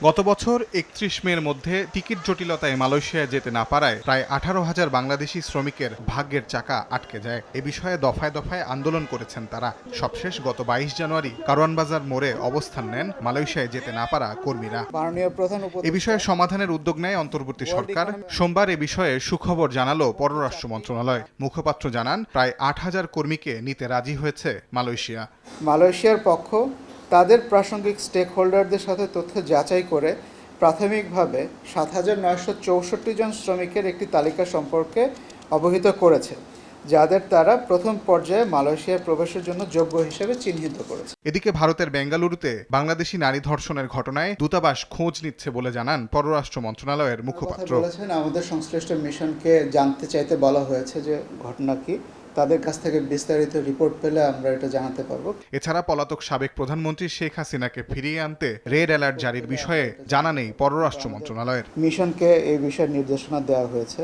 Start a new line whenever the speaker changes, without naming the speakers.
গত বছর ৩১ মের মধ্যে টিকিট জটিলতায় মালয়েশিয়ায় যেতে না পারায় প্রায় 18,000 বাংলাদেশি শ্রমিকের ভাগ্যের চাকা আটকে যায়। এ বিষয়ে দফায় দফায় আন্দোলন করেছেন তারা। সবশেষ গত 22 জানুয়ারি কারওয়ানবাজার মোড়ে অবস্থান নেন মালয়েশিয়ায় যেতে না পারা কর্মীরা।
মাননীয় প্রধান
এ
উপদেষ্টা
বিষয়ে সমাধানের উদ্যোগ নেয় অন্তর্বর্তী সরকার। সোমবার এ বিষয়ে সুখবর জানালো পররাষ্ট্র মন্ত্রণালয়। মুখপাত্র জানান, প্রায় 8,000 কর্মীকে নিতে রাজি হয়েছে মালয়েশিয়া।
মালয়েশিয়ার পক্ষ তাদের প্রাসঙ্গিক স্টেক হোল্ডারদের সাথে তথ্য যাচাই করে প্রাথমিকভাবে 7,964 জন শ্রমিকের একটি তালিকা সম্পর্কে অবহিত করেছে, যাদের তারা প্রথম পর্যায়ে মালয়েশিয়ায় প্রবেশের জন্য যোগ্য হিসেবে চিহ্নিত করেছে।
এদিকে ভারতের বেঙ্গালুরুতে বাংলাদেশি নারী ধর্ষণের ঘটনায় দূতাবাস খোঁজ নিচ্ছে বলে জানান পররাষ্ট্র মন্ত্রণালয়ের মুখপাত্র।
বলেছেন, আমাদের সংশ্লিষ্ট মিশনকে জানতে চাইতে বলা হয়েছে যে ঘটনা কি, তাদের কাছ থেকে বিস্তারিত রিপোর্ট পেলে আমরা এটা জানাতে পারবো।
এছাড়া পলাতক সাবেক প্রধানমন্ত্রী শেখ হাসিনাকে ফিরিয়ে আনতে রেড অ্যালার্ট জারির বিষয়ে জানা নেই পররাষ্ট্র মন্ত্রণালয়ের।
মিশনকে এই বিষয়ে নির্দেশনা দেওয়া হয়েছে।